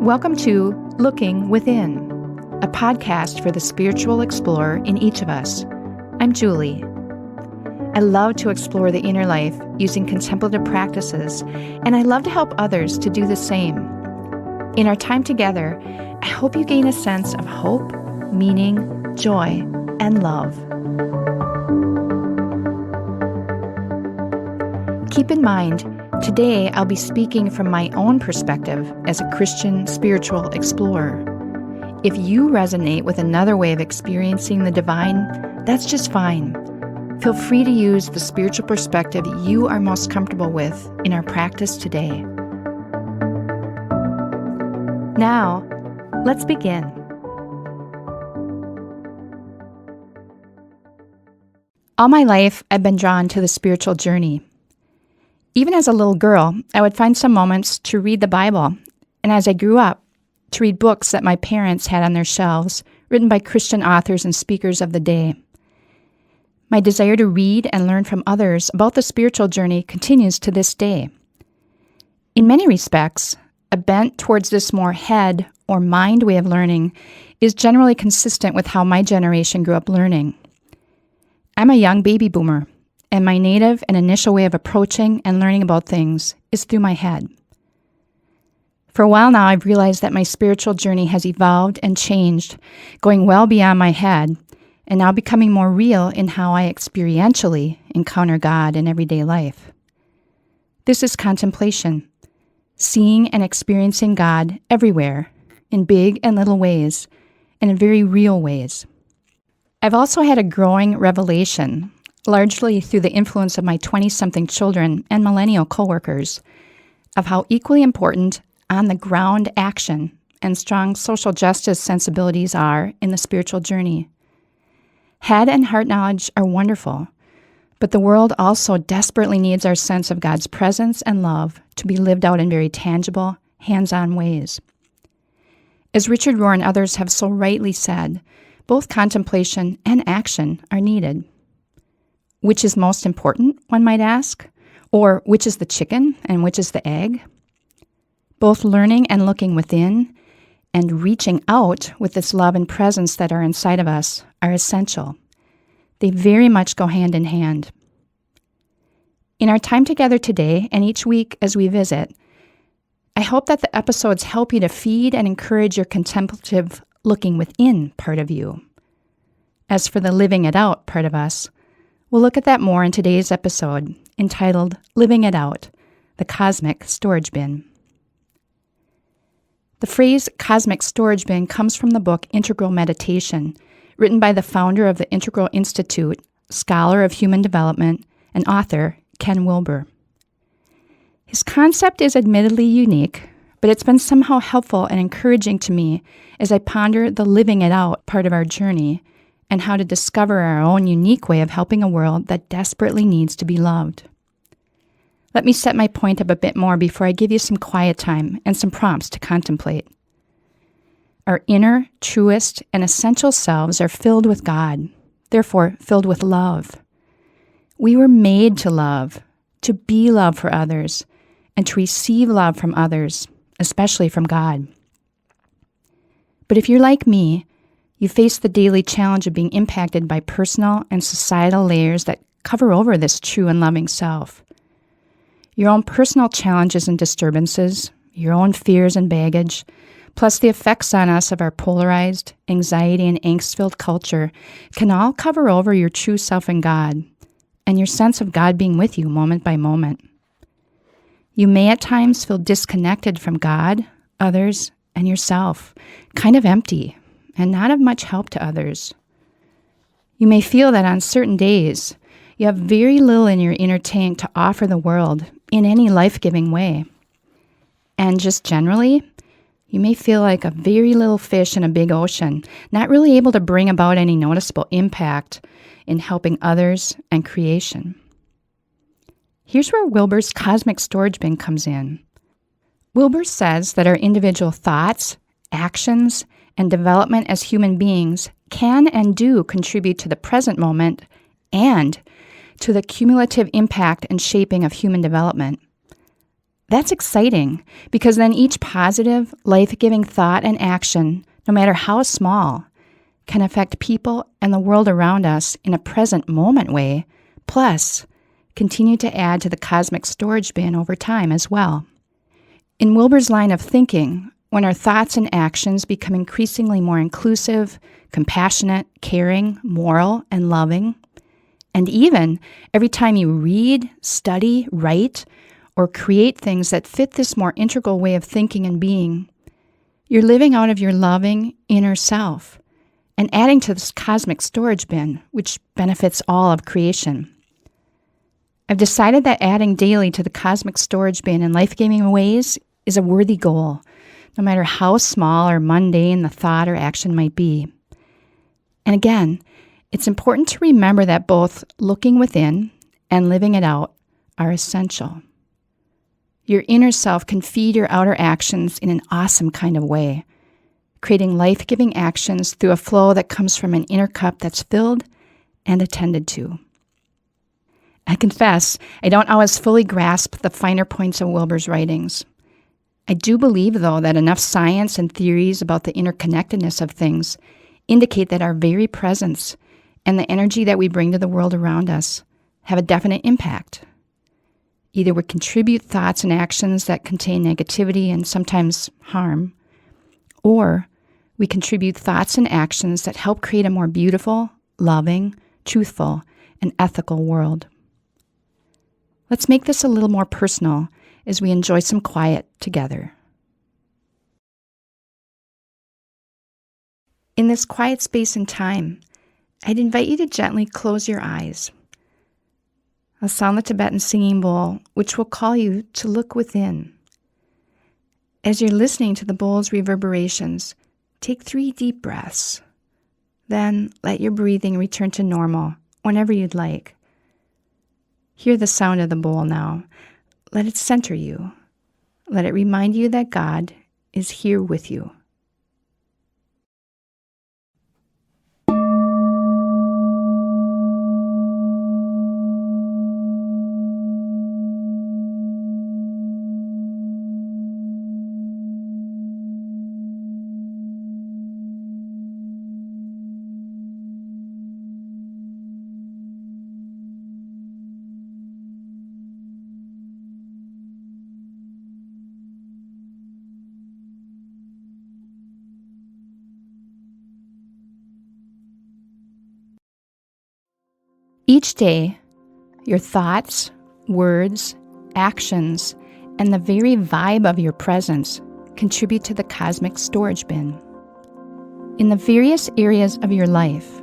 Welcome to Looking Within, a podcast for the spiritual explorer in each of us. I'm Julie. I love to explore the inner life using contemplative practices, and I love to help others to do the same. In our time together, I hope you gain a sense of hope, meaning, joy, and love. Keep in mind, today I'll be speaking from my own perspective as a Christian spiritual explorer. If you resonate with another way of experiencing the divine, that's just fine. Feel free to use the spiritual perspective you are most comfortable with in our practice today. Now, let's begin. All my life, I've been drawn to the spiritual journey. Even as a little girl, I would find some moments to read the Bible, and as I grew up, to read books that my parents had on their shelves, written by Christian authors and speakers of the day. My desire to read and learn from others about the spiritual journey continues to this day. In many respects, a bent towards this more head or mind way of learning is generally consistent with how my generation grew up learning. I'm a young baby boomer, and my native and initial way of approaching and learning about things is through my head. For a while now, I've realized that my spiritual journey has evolved and changed, going well beyond my head, and now becoming more real in how I experientially encounter God in everyday life. This is contemplation, seeing and experiencing God everywhere, in big and little ways, and in very real ways. I've also had a growing revelation, largely through the influence of my 20-something children and millennial coworkers, of how equally important on-the-ground action and strong social justice sensibilities are in the spiritual journey. Head and heart knowledge are wonderful, but the world also desperately needs our sense of God's presence and love to be lived out in very tangible, hands-on ways. As Richard Rohr and others have so rightly said, both contemplation and action are needed. Which is most important, one might ask? Or which is the chicken and which is the egg? Both learning and looking within and reaching out with this love and presence that are inside of us are essential. They very much go hand in hand. In our time together today and each week as we visit, I hope that the episodes help you to feed and encourage your contemplative looking within part of you. As for the living it out part of us, we'll look at that more in today's episode, entitled Living It Out, the Cosmic Storage Bin. The phrase cosmic storage bin comes from the book Integral Meditation, written by the founder of the Integral Institute, scholar of human development, and author Ken Wilber. His concept is admittedly unique, but it's been somehow helpful and encouraging to me as I ponder the living it out part of our journey and how to discover our own unique way of helping a world that desperately needs to be loved. Let me set my point up a bit more before I give you some quiet time and some prompts to contemplate. Our inner, truest, and essential selves are filled with God, therefore filled with love. We were made to love, to be love for others, and to receive love from others, especially from God. But if you're like me, you face the daily challenge of being impacted by personal and societal layers that cover over this true and loving self. Your own personal challenges and disturbances, your own fears and baggage, plus the effects on us of our polarized, anxiety and angst-filled culture can all cover over your true self in God and your sense of God being with you moment by moment. You may at times feel disconnected from God, others, and yourself, kind of empty, and not of much help to others. You may feel that on certain days, you have very little in your inner tank to offer the world in any life-giving way. And just generally, you may feel like a very little fish in a big ocean, not really able to bring about any noticeable impact in helping others and creation. Here's where Wilber's cosmic storage bin comes in. Wilber says that our individual thoughts, actions, and development as human beings can and do contribute to the present moment and to the cumulative impact and shaping of human development. That's exciting because then each positive, life-giving thought and action, no matter how small, can affect people and the world around us in a present moment way, plus continue to add to the cosmic storage bin over time as well. In Wilber's line of thinking, when our thoughts and actions become increasingly more inclusive, compassionate, caring, moral, and loving, and even every time you read, study, write, or create things that fit this more integral way of thinking and being, you're living out of your loving inner self and adding to this cosmic storage bin, which benefits all of creation. I've decided that adding daily to the cosmic storage bin in life-giving ways is a worthy goal, no matter how small or mundane the thought or action might be. And again, it's important to remember that both looking within and living it out are essential. Your inner self can feed your outer actions in an awesome kind of way, creating life-giving actions through a flow that comes from an inner cup that's filled and attended to. I confess, I don't always fully grasp the finer points of Wilber's writings. I do believe, though, that enough science and theories about the interconnectedness of things indicate that our very presence and the energy that we bring to the world around us have a definite impact. Either we contribute thoughts and actions that contain negativity and sometimes harm, or we contribute thoughts and actions that help create a more beautiful, loving, truthful, and ethical world. Let's make this a little more personal as we enjoy some quiet together. In this quiet space and time, I'd invite you to gently close your eyes. I'll sound the Tibetan singing bowl, which will call you to look within. As you're listening to the bowl's reverberations, take 3 deep breaths. Then let your breathing return to normal whenever you'd like. Hear the sound of the bowl now. Let it center you. Let it remind you that God is here with you. Each day, your thoughts, words, actions, and the very vibe of your presence contribute to the cosmic storage bin. In the various areas of your life,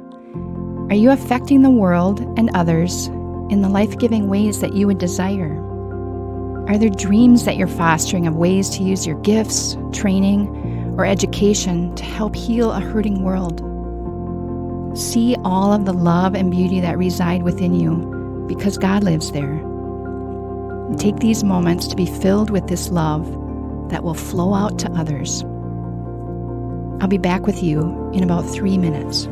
are you affecting the world and others in the life-giving ways that you would desire? Are there dreams that you're fostering of ways to use your gifts, training, or education to help heal a hurting world? See all of the love and beauty that reside within you because God lives there. Take these moments to be filled with this love that will flow out to others. I'll be back with you in about 3 minutes.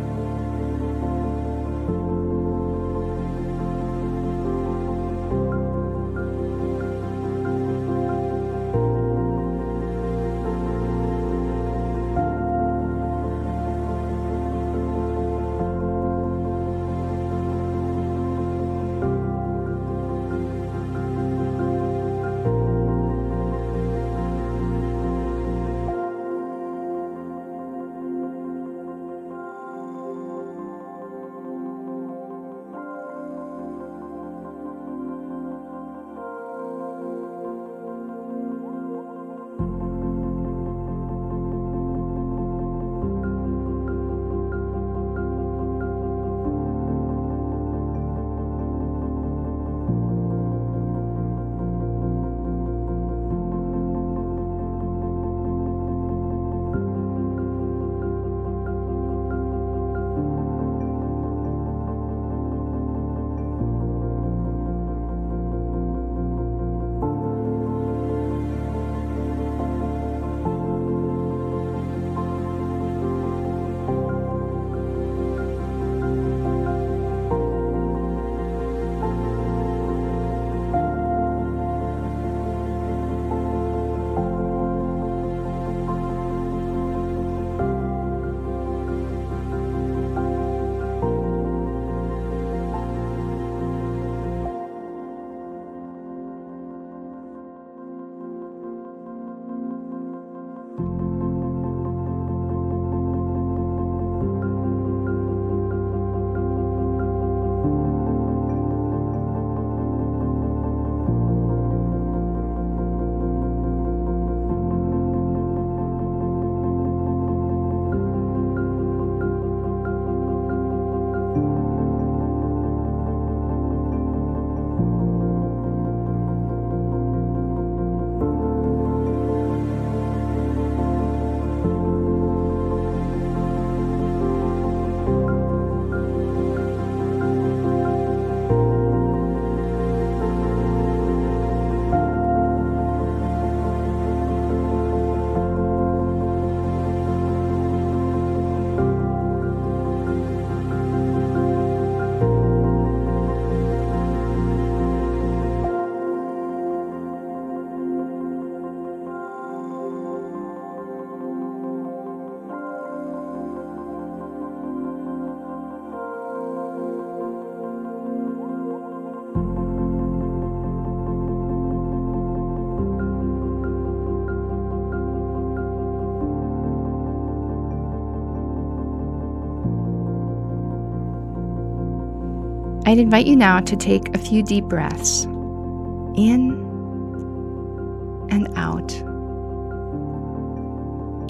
I'd invite you now to take a few deep breaths, in and out,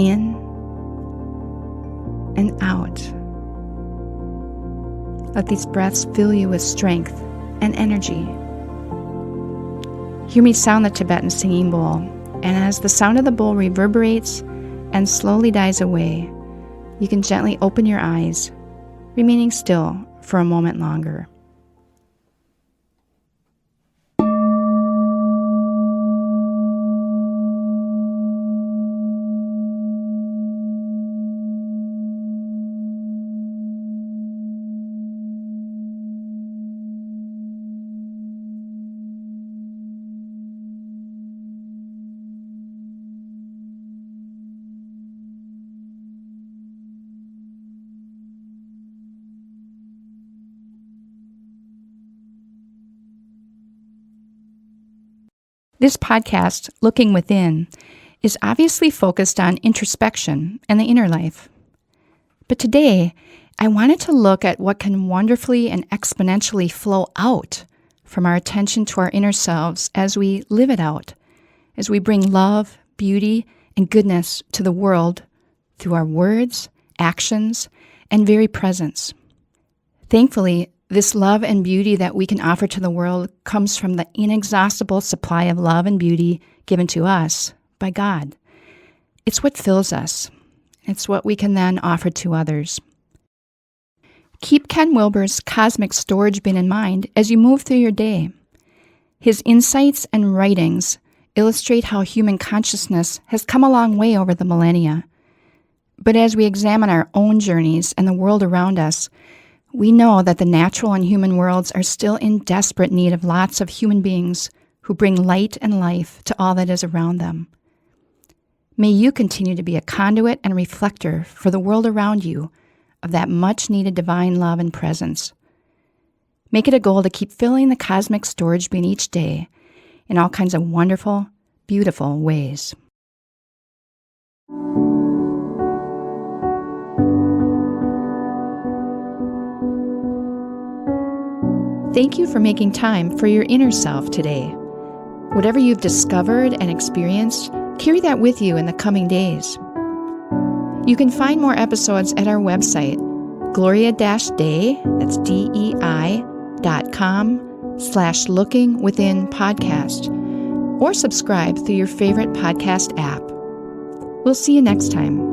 in and out. Let these breaths fill you with strength and energy. Hear me sound the Tibetan singing bowl, and as the sound of the bowl reverberates and slowly dies away, you can gently open your eyes, remaining still for a moment longer. This podcast, Looking Within, is obviously focused on introspection and the inner life. But today, I wanted to look at what can wonderfully and exponentially flow out from our attention to our inner selves as we live it out, as we bring love, beauty, and goodness to the world through our words, actions, and very presence. Thankfully, this love and beauty that we can offer to the world comes from the inexhaustible supply of love and beauty given to us by God. It's what fills us. It's what we can then offer to others. Keep Ken Wilber's Cosmic storage bin in mind as you move through your day. His insights and writings illustrate how human consciousness has come a long way over the millennia. But as we examine our own journeys and the world around us, we know that the natural and human worlds are still in desperate need of lots of human beings who bring light and life to all that is around them. May you continue to be a conduit and reflector for the world around you of that much-needed divine love and presence. Make it a goal to keep filling the cosmic storage bin each day in all kinds of wonderful, beautiful ways. Thank you for making time for your inner self today. Whatever you've discovered and experienced, carry that with you in the coming days. You can find more episodes at our website, gloria-day, that's DEI.com/lookingwithinpodcast, or subscribe through your favorite podcast app. We'll see you next time.